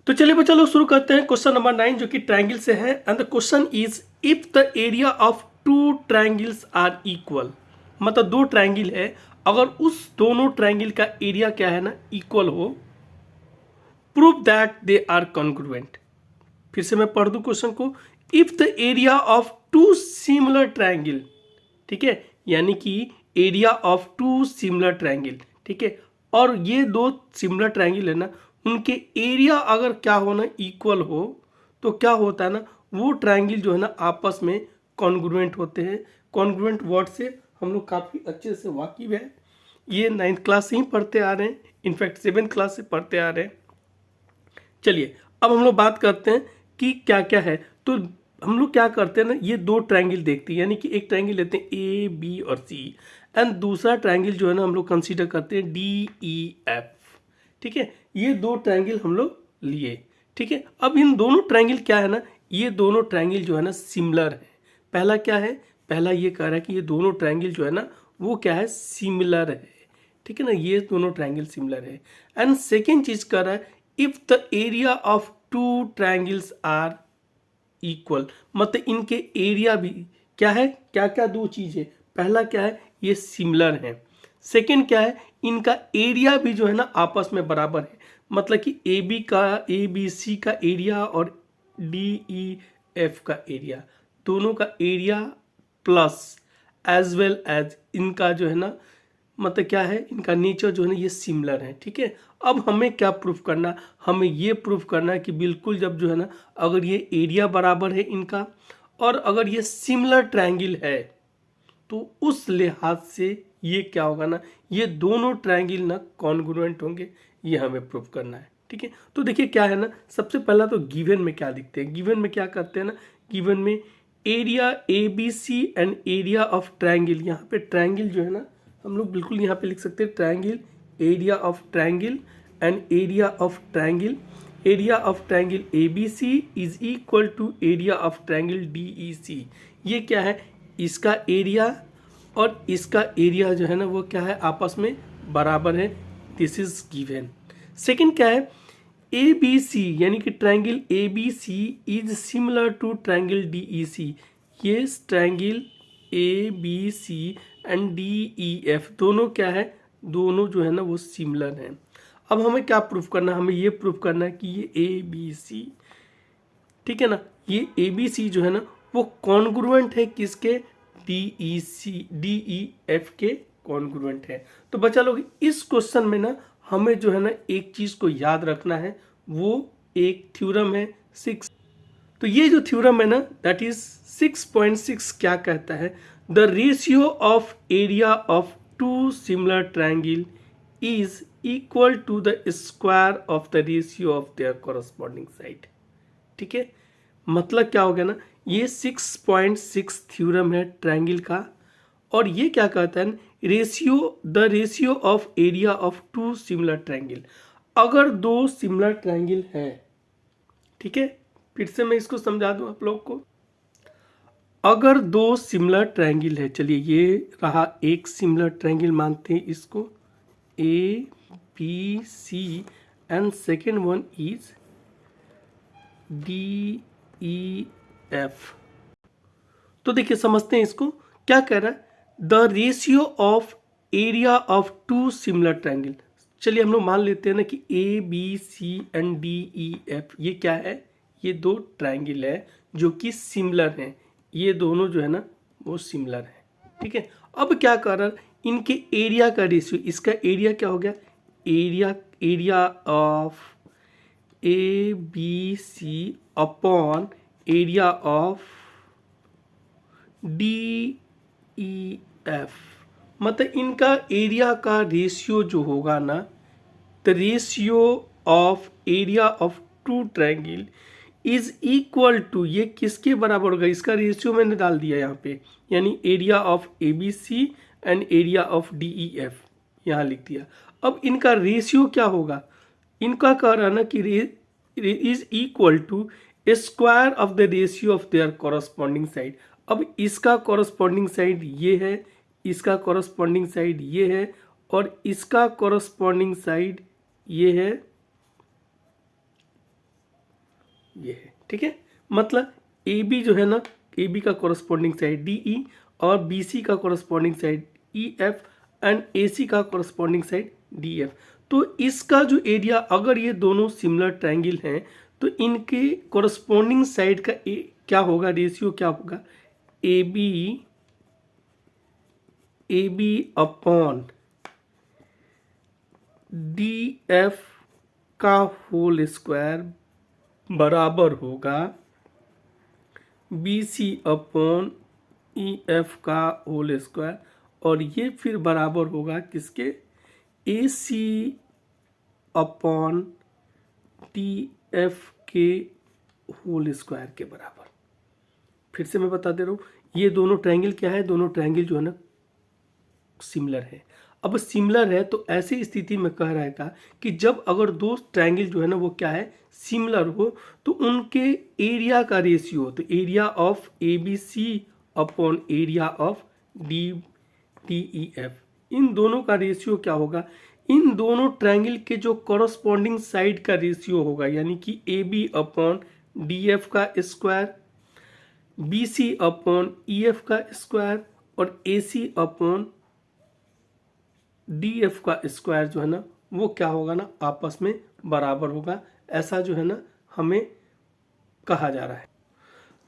तो चलिए बच्चा लोग शुरू करते हैं क्वेश्चन नंबर 9 जो कि ट्रायंगल से है। And the question is if the area of two triangles are equal, मतलब दो ट्रायंगल है, अगर उस दोनों ट्रायंगल का एरिया क्या है ना इक्वल हो, prove that they are congruent. फिर से मैं पढ़ दूं क्वेश्चन को। If the area of two similar triangle, ठीक है, यानी कि area of two similar triangle, ठीक है, और ये दो सिमिलर ट्रायंगल है ना, उनके एरिया अगर क्या होना इक्वल हो तो क्या होता है ना, वो ट्रायंगल जो है ना आपस में कॉन्ग्रुएंट होते हैं। कॉन्ग्रुएंट वर्ड से हम लोग काफ़ी अच्छे से वाकिफ है, ये 9th क्लास से ही पढ़ते आ रहे हैं, इनफैक्ट 7th क्लास से पढ़ते आ रहे हैं। चलिए अब हम लोग बात करते हैं कि क्या क्या है। तो हम लोग क्या करते हैं ना, ये दो ट्रायंगल देखते हैं, यानी कि एक ट्रायंगल लेते हैं ए बी और सी, एंड दूसरा ट्रायंगल जो है ना हम लोग कंसीडर करते हैं डी ई एफ। ठीक है, ये दो ट्रायंगल हम लोग लिए। ठीक है, अब इन दोनों ट्रायंगल क्या है ना, ये दोनों ट्रायंगल जो है ना सिमिलर है। पहला क्या है, पहला ये कह रहा है कि ये दोनों ट्रायंगल जो है ना वो क्या है, सिमिलर है। ठीक है ना, ये दोनों ट्रायंगल सिमिलर है। एंड सेकेंड चीज कह रहा है if the area of two triangles are equal, मतलब इनके एरिया भी क्या है, क्या क्या दो चीज है, पहला क्या है ये सिमिलर है, सेकंड क्या है इनका एरिया भी जो है ना आपस में बराबर है, मतलब कि ए बी सी का एरिया और डी ई एफ का एरिया, दोनों का area plus as well as इनका जो है ना, मतलब क्या है इनका नेचर जो है ना ये सिमिलर है। ठीक है, अब हमें क्या प्रूफ करना, हमें ये प्रूफ करना है कि बिल्कुल जब जो है ना अगर ये एरिया बराबर है इनका और अगर ये सिमिलर ट्रायंगल है तो उस लिहाज से ये क्या होगा ना, ये दोनों ट्रायंगल ना कॉन्ग्रुएंट होंगे, ये हमें प्रूफ करना है। ठीक है, तो देखिए क्या है ना, सबसे पहला तो गिवन में क्या लिखते हैं, गिवन में क्या करते हैं ना, गिवन में area A B C and area of triangle, यहाँ पे ट्रायंगल जो है ना हम लोग बिल्कुल यहाँ पे लिख सकते हैं triangle, area of triangle and area of triangle, area of triangle A B C is equal to area of triangle D E C. ये क्या है, इसका एरिया और इसका एरिया जो है ना वो क्या है आपस में बराबर है, दिस इज गिवन। सेकंड क्या है, ए बी सी यानी कि triangle A B C is similar to triangle D E C, ये triangle A B C and D E F दोनों क्या है, दोनों जो है ना वो सिमिलर हैं। अब हमें क्या प्रूफ करना है, हमें ये प्रूफ करना है कि ये ए बी सी, ठीक है ना, ये ए बी सी जो है ना वो कॉन्ग्रुएंट है किसके, डी ई एफ के कॉन्ग्रुएंट है। तो बच्चा लोग इस क्वेश्चन में ना हमें जो है ना एक चीज को याद रखना है, वो एक थ्योरम है 6। तो ये जो थ्योरम है ना दैट इज 6.6 क्या कहता है, the ratio of area of two similar triangle is equal to the square of the ratio of their corresponding side. ठीक है, मतलब क्या हो गया ना, ये 6.6 थ्योरम है ट्रायंगल का, और ये क्या कहता है ratio, the ratio of area of two similar triangle, अगर दो सिमिलर ट्रायंगल है, ठीक है, फिर से मैं इसको समझा दूं आप लोग को, अगर दो सिमिलर ट्रायंगल है, चलिए ये रहा एक सिमिलर ट्रायंगल मानते हैं इसको, A B C and second one is D E F. तो देखिए समझते हैं इसको, क्या कह रहा है, the ratio of area of two similar triangle. चलिए हम लोग मान लेते हैं ना कि A B C and D E F ये क्या है, ये दो ट्रायंगल है जो कि सिमिलर हैं, ये दोनों जो है ना वो सिमिलर है। ठीक है, अब क्या कर रहा है, इनके एरिया का रेशियो, इसका एरिया क्या हो गया, area of A B C upon area of D E F, मतलब इनका एरिया का रेशियो जो होगा ना, the ratio of area of two triangle is equal to, ये किसके बराबर होगा, इसका रेशियो मैंने डाल दिया यहाँ पे, यानी area of A B C and area of D E F यहाँ लिख दिया। अब इनका रेशियो क्या होगा, इनका कह रहा ना कि is equal to square of the ratio of their corresponding side. अब इसका कॉरस्पॉन्डिंग साइड ये है, इसका कॉरस्पॉन्डिंग साइड ये है, और इसका कॉरस्पॉन्डिंग साइड ये है, ये है, ठीक है। मतलब ए बी जो है ना, ए बी का कॉरस्पॉन्डिंग साइड डी ई और बी सी का corresponding side E F and A C का कॉरस्पॉन्डिंग साइड डी एफ। तो इसका जो एरिया, अगर ये दोनों सिमिलर ट्रायंगल हैं तो इनके कॉरस्पॉन्डिंग साइड का क्या होगा, रेशियो क्या होगा, A B upon D F का होल स्क्वायर बराबर होगा B C upon E F का होल स्क्वायर, और ये फिर बराबर होगा किसके, A C upon D F के होल स्क्वायर के बराबर। फिर से मैं बता दे रहा हूँ, ये दोनों ट्रायंगल क्या है, दोनों ट्रायंगल जो है ना सिमिलर है। अब सिमिलर है तो ऐसी स्थिति में कह रहा था कि जब अगर दो ट्रायंगल जो है ना वो क्या है, सिमिलर हो, तो उनके एरिया का रेशियो, तो area of A B C upon area of D E F, इन दोनों का रेशियो क्या होगा, इन दोनों ट्रायंगल के जो कॉरस्पॉन्डिंग साइड का रेशियो होगा, यानी कि A B upon D F का square, B C upon E F का स्क्वायर और A C upon D F का स्क्वायर जो है ना वो क्या होगा ना, आपस में बराबर होगा। ऐसा जो है ना हमें कहा जा रहा है।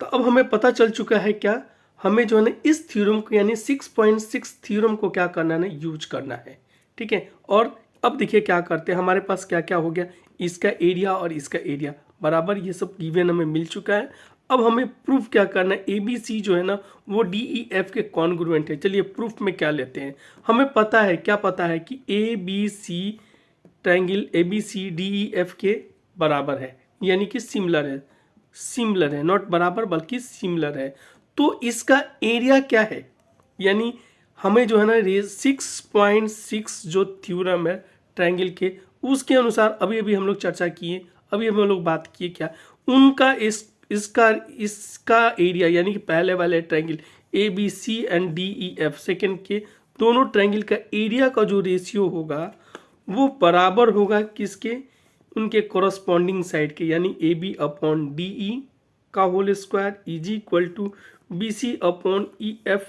तो अब हमें पता चल चुका है क्या, हमें जो है ना इस थ्योरम को यानी 6.6 थ्योरम को क्या करना है ना, यूज करना है, ठीक है। और अब देखिए क्या करते हैं, हमारे पास क्या क्या हो गया, इसका एरिया और इसका एरिया बराबर, ये सब गिवन हमें मिल चुका है। अब हमें प्रूफ क्या करना है, ए बी सी जो है ना वो डी ई एफ के कॉन्ग्रुएंट है। चलिए प्रूफ में क्या लेते हैं, हमें पता है, क्या पता है कि A B C triangle A B C D E F के बराबर है, यानी कि सिमिलर है, सिमिलर है, नॉट बराबर बल्कि सिमिलर है। तो इसका एरिया क्या है, यानी हमें जो है ना 6.6 जो थ्योरम है ट्रायंगल के, उसके अनुसार अभी अभी हम लोग चर्चा किए, अभी हम लोग बात किए क्या, उनका इसका एरिया, यानी कि पहले वाले triangle A B C and D E F, second के दोनों ट्रायंगल का एरिया का जो रेशियो होगा वो बराबर होगा किसके, उनके कॉरस्पॉन्डिंग साइड के, यानी A B upon D E का whole square is equal to B C upon E F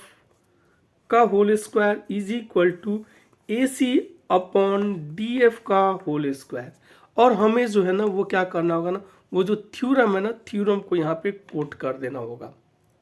का whole square is equal to A C upon D F का होल स्क्वायर। और हमें जो है ना वो क्या करना होगा ना, वो जो थ्योरम है ना, थ्योरम को यहाँ पे कोट कर देना होगा,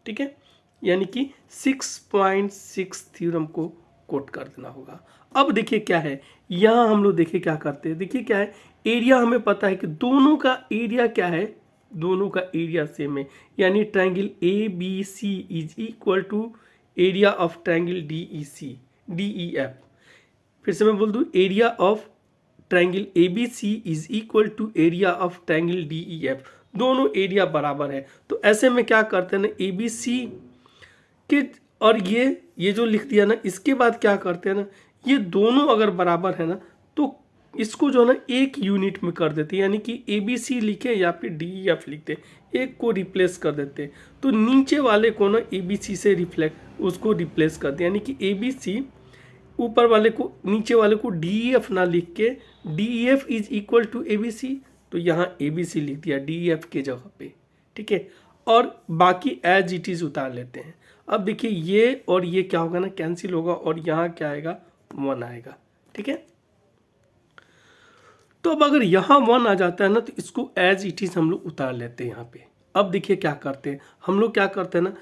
ठीक है, यानी कि 6.6 थ्योरम को कोट कर देना होगा। अब देखिए क्या है, यहाँ हम लोग देखिए क्या करते हैं, देखिए क्या है, एरिया हमें पता है कि दोनों का एरिया क्या है, दोनों का एरिया सेम है, यानी triangle A B C is equal to area of triangle D E F. फिर से मैं बोल दूँ, area of triangle A B C is equal to area of triangle D E F, दोनों एरिया बराबर है। तो ऐसे में क्या करते हैं ना, ए बी सी के और ये जो लिख दिया ना, इसके बाद क्या करते हैं ना, ये दोनों अगर बराबर है ना तो इसको जो है ना एक यूनिट में कर देते हैं, यानी कि ए बी सी लिखे या फिर डी ई एफ लिखते, एक को रिप्लेस कर देते, तो नीचे वाले को ना ए बी सी से उसको रिप्लेस कर दे, यानी कि ए बी सी ऊपर वाले को, नीचे वाले को डी ई एफ ना लिख के D E F is equal to A B C, तो यहाँ ए बी सी लिख दिया डी ई एफ के जगह पे, ठीक है। और बाकी एज इट इज उतार लेते हैं। अब देखिए ये और ये क्या होगा ना, कैंसिल होगा और यहाँ क्या आएगा, 1 आएगा, ठीक है। तो अब अगर यहाँ 1 आ जाता है ना तो इसको एज इट इज हम लोग उतार लेते हैं यहाँ पे। अब देखिए क्या करते हैं हम लोग, क्या करते हैं ना,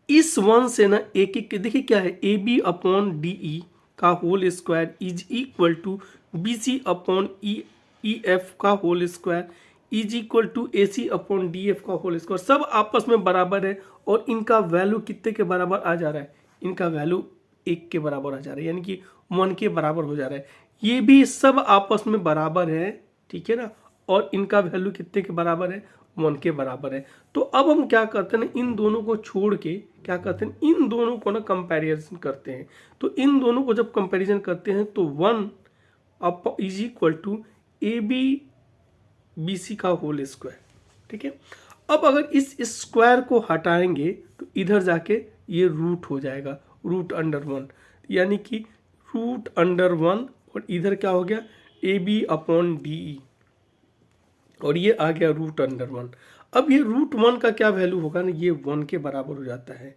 इस 1 से ना एक एक, देखिए क्या है, A B upon D E का whole square is equal to B C upon E F का whole square is equal to A C upon D F का होल स्क्वायर, सब आपस में बराबर है और इनका वैल्यू कितने के बराबर आ जा रहा है, इनका वैल्यू 1 के बराबर आ जा रहा है, यानी कि 1 के बराबर हो जा रहा है। ये भी सब आपस में बराबर है, ठीक है ना, और इनका वैल्यू कितने के बराबर है, 1 के बराबर है। तो अब हम क्या करते हैं, इन दोनों को छोड़ के क्या करते हैं, इन दोनों को ना कंपैरिजन करते हैं। तो इन दोनों को जब कंपैरिजन करते हैं तो 1 up is equal to A B C का होल स्क्वायर, ठीक है। अब अगर इस स्क्वायर को हटाएंगे तो इधर जाके ये रूट हो जाएगा, रूट अंडर 1, यानी कि रूट अंडर 1, और इधर क्या हो गया, A B upon D E, और ये आ गया √1। अब ये √1 का क्या वैल्यू होगा ना, ये 1 के बराबर हो जाता है,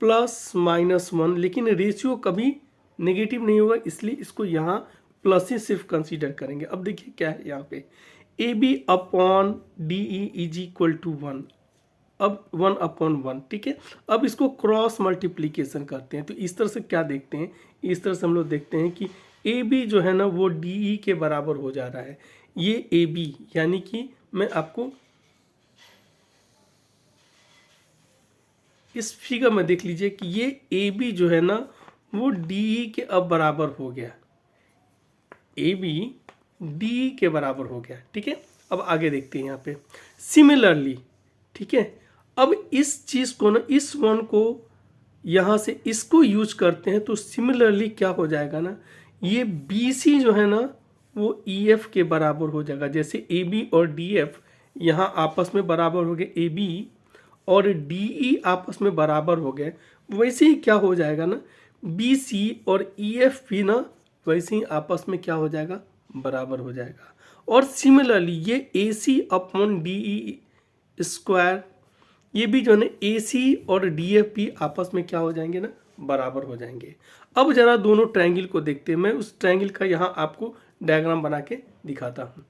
+-1, लेकिन रेशियो कभी नेगेटिव नहीं होगा, इसलिए इसको यहाँ प्लस ही सिर्फ कंसीडर करेंगे। अब देखिए क्या है यहाँ पे, AB/DE इज इक्वल टू 1, अब 1/1, ठीक है। अब इसको क्रॉस मल्टीप्लीकेशन करते हैं, तो इस तरह से क्या देखते हैं, इस तरह से हम लोग देखते हैं कि AB जो है ना वो DE के बराबर हो जा रहा है। ये AB यानी कि मैं आपको इस फिगर में देख लीजिए कि ये AB जो है ना वो DE के अब बराबर हो गया, AB DE के बराबर हो गया, ठीक है। अब आगे देखते हैं यहाँ पे सिमिलरली, ठीक है। अब इस चीज़ को ना, इस 1 को यहाँ से इसको यूज करते हैं, तो सिमिलरली क्या हो जाएगा ना, ये BC जो है ना वो EF के बराबर हो जाएगा। जैसे AB और DF यहाँ आपस में बराबर हो गए, AB और DE आपस में बराबर हो गए, वैसे ही क्या हो जाएगा ना, BC और EF भी ना वैसे ही आपस में क्या हो जाएगा, बराबर हो जाएगा। और सिमिलरली ये AC/DE², ये भी जो है ना AC और DF भी आपस में क्या हो जाएंगे ना, बराबर हो जाएंगे। अब जरा दोनों ट्रायंगल को देखते हैं, मैं उस ट्रायंगल का यहाँ आपको डायग्राम बना के दिखाता हूँ।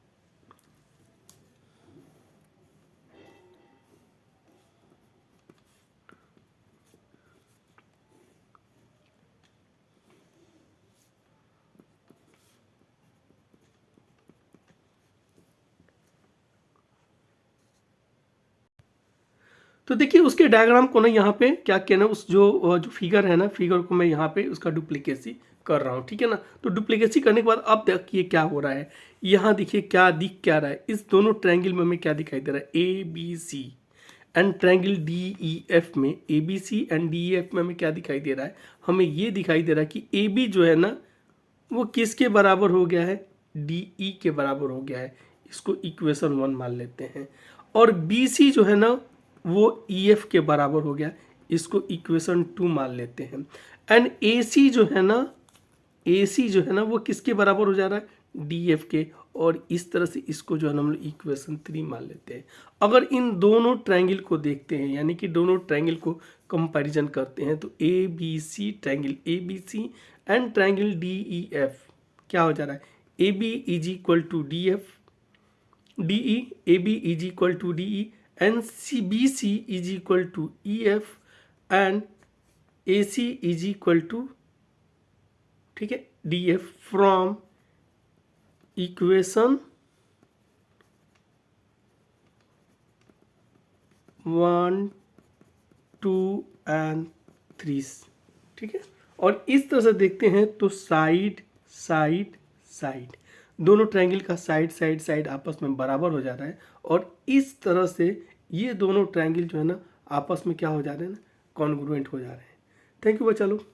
तो देखिए उसके डायग्राम को ना यहाँ पे क्या किया ना, उस जो फिगर है ना, फिगर को मैं यहाँ पे उसका डुप्लीकेसी कर रहा हूँ, ठीक है ना। तो डुप्लीकेसी करने के बाद अब देखिए क्या हो रहा है, यहाँ देखिए क्या दिख क्या रहा है, इस दोनों ट्रायंगल में हमें क्या दिखाई दे रहा है, ABC एंड ट्रायंगल DEF में, ABC एंड DEF में हमें क्या दिखाई दे रहा है, हमें ये दिखाई दे रहा है कि AB जो है ना वो किसके बराबर हो गया है, DE के बराबर हो गया है, इसको इक्वेशन 1 मान लेते हैं। और BC जो है ना वो EF के बराबर हो गया, इसको इक्वेशन 2 मान लेते हैं। एंड AC जो है ना, AC जो है ना वो किसके बराबर हो जा रहा है, DF के, और इस तरह से इसको जो है ना हम लोग इक्वेशन 3 मान लेते हैं। अगर इन दोनों ट्रायंगल को देखते हैं, यानी कि दोनों ट्रायंगल को कंपैरिजन करते हैं, तो ABC triangle ABC and triangle DEF क्या हो जा रहा है, AB is equal to DF DE, AB is equal to DE and BC is equal to EF and AC is equal to, ठीक है, DF फ्रॉम इक्वेशन 1, 2 एंड 3, ठीक है। और इस तरह से देखते हैं तो साइड साइड साइड, दोनों ट्रायंगल का साइड साइड साइड आपस में बराबर हो जा रहा है, और इस तरह से ये दोनों ट्रायंगल जो है ना आपस में क्या हो जा रहे हैं ना, कॉन्ग्रुएंट हो जा रहे हैं। थैंक यू बच्चा लोग।